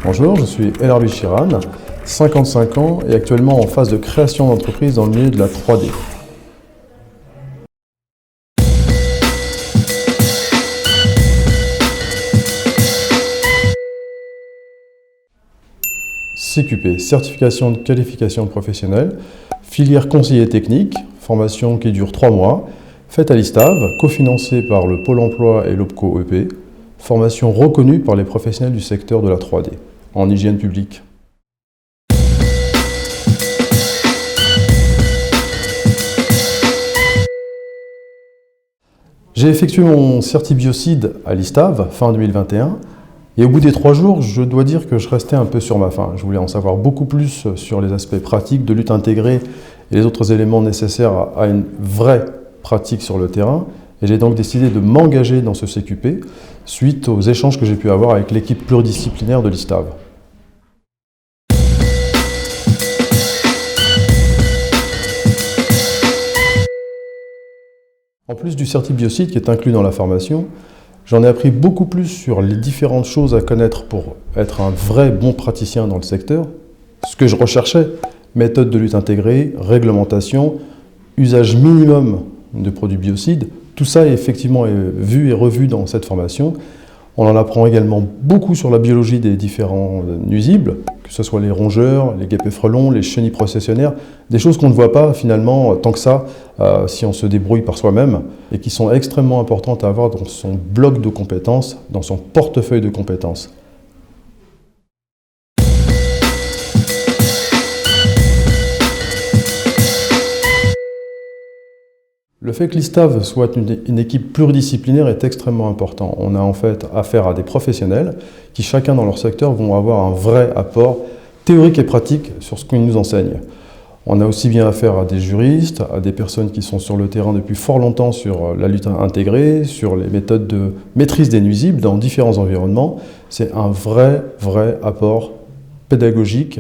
Bonjour, je suis El Arbi Chiran, 55 ans et actuellement en phase de création d'entreprise dans le milieu de la 3D. CQP, certification de qualification professionnelle, filière conseiller technique, formation qui dure 3 mois, faite à l'ISTAV, cofinancée par le Pôle emploi et l'OPCO EP, formation reconnue par les professionnels du secteur de la 3D, en hygiène publique. J'ai effectué mon certibiocide à l'ISTAV fin 2021 et au bout des 3 jours, je dois dire que je restais un peu sur ma faim. Je voulais en savoir beaucoup plus sur les aspects pratiques de lutte intégrée et les autres éléments nécessaires à une vraie pratique sur le terrain. Et j'ai donc décidé de m'engager dans ce CQP suite aux échanges que j'ai pu avoir avec l'équipe pluridisciplinaire de l'ISTAV. En plus du certibiocide qui est inclus dans la formation, j'en ai appris beaucoup plus sur les différentes choses à connaître pour être un vrai bon praticien dans le secteur. Ce que je recherchais, méthode de lutte intégrée, réglementation, usage minimum de produits biocides, tout ça est effectivement vu et revu dans cette formation. On en apprend également beaucoup sur la biologie des différents nuisibles, que ce soit les rongeurs, les guêpes et frelons, les chenilles processionnaires, des choses qu'on ne voit pas finalement tant que ça si on se débrouille par soi-même et qui sont extrêmement importantes à avoir dans son bloc de compétences, dans son portefeuille de compétences. Le fait que l'ISTAV soit une équipe pluridisciplinaire est extrêmement important. On a en fait affaire à des professionnels qui, chacun dans leur secteur, vont avoir un vrai apport théorique et pratique sur ce qu'ils nous enseignent. On a aussi bien affaire à des juristes, à des personnes qui sont sur le terrain depuis fort longtemps sur la lutte intégrée, sur les méthodes de maîtrise des nuisibles dans différents environnements. C'est un vrai apport pédagogique.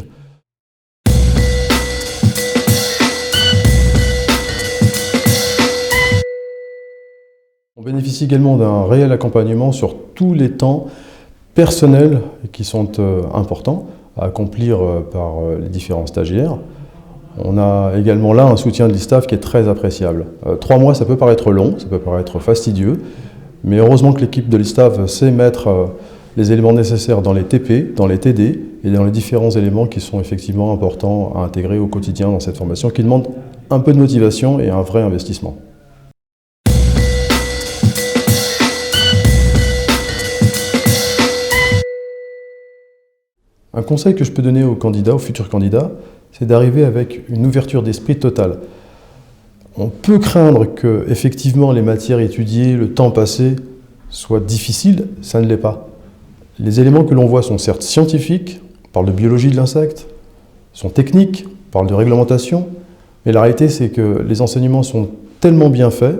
On bénéficie également d'un réel accompagnement sur tous les temps personnels qui sont importants à accomplir par les différents stagiaires. On a également là un soutien de l'ISTAV qui est très appréciable. 3 mois, ça peut paraître long, ça peut paraître fastidieux, mais heureusement que l'équipe de l'ISTAV sait mettre les éléments nécessaires dans les TP, dans les TD et dans les différents éléments qui sont effectivement importants à intégrer au quotidien dans cette formation qui demande un peu de motivation et un vrai investissement. Un conseil que je peux donner aux candidats, aux futurs candidats, c'est d'arriver avec une ouverture d'esprit totale. On peut craindre que, effectivement, les matières étudiées, le temps passé, soient difficiles, ça ne l'est pas. Les éléments que l'on voit sont certes scientifiques, on parle de biologie de l'insecte, sont techniques, on parle de réglementation, mais la réalité c'est que les enseignements sont tellement bien faits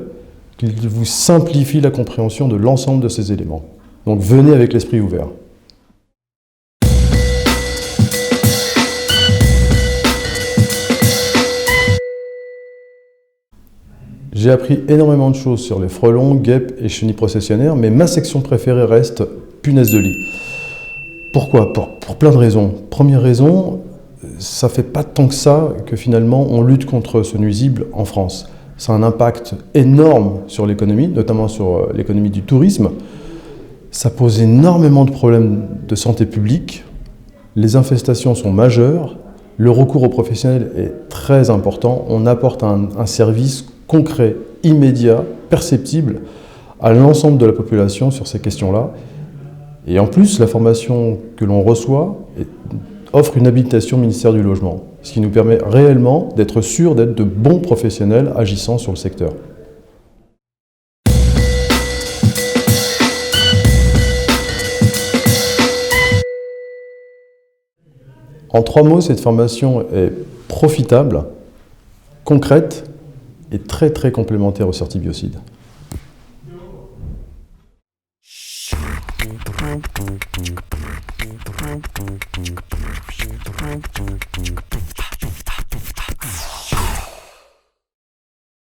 qu'ils vous simplifient la compréhension de l'ensemble de ces éléments. Donc venez avec l'esprit ouvert. J'ai appris énormément de choses sur les frelons, guêpes et chenilles processionnaires, mais ma section préférée reste punaises de lit. Pourquoi ? Pour plein de raisons. Première raison, ça fait pas tant que ça que finalement on lutte contre ce nuisible en France. Ça a un impact énorme sur l'économie, notamment sur l'économie du tourisme. Ça pose énormément de problèmes de santé publique. Les infestations sont majeures. Le recours aux professionnels est très important. On apporte un service concret, immédiat, perceptible à l'ensemble de la population sur ces questions-là. Et en plus, la formation que l'on reçoit offre une habilitation ministère du Logement, ce qui nous permet réellement d'être sûrs d'être de bons professionnels agissant sur le secteur. En 3 mots, cette formation est profitable, concrète et très complémentaire au certibiocide.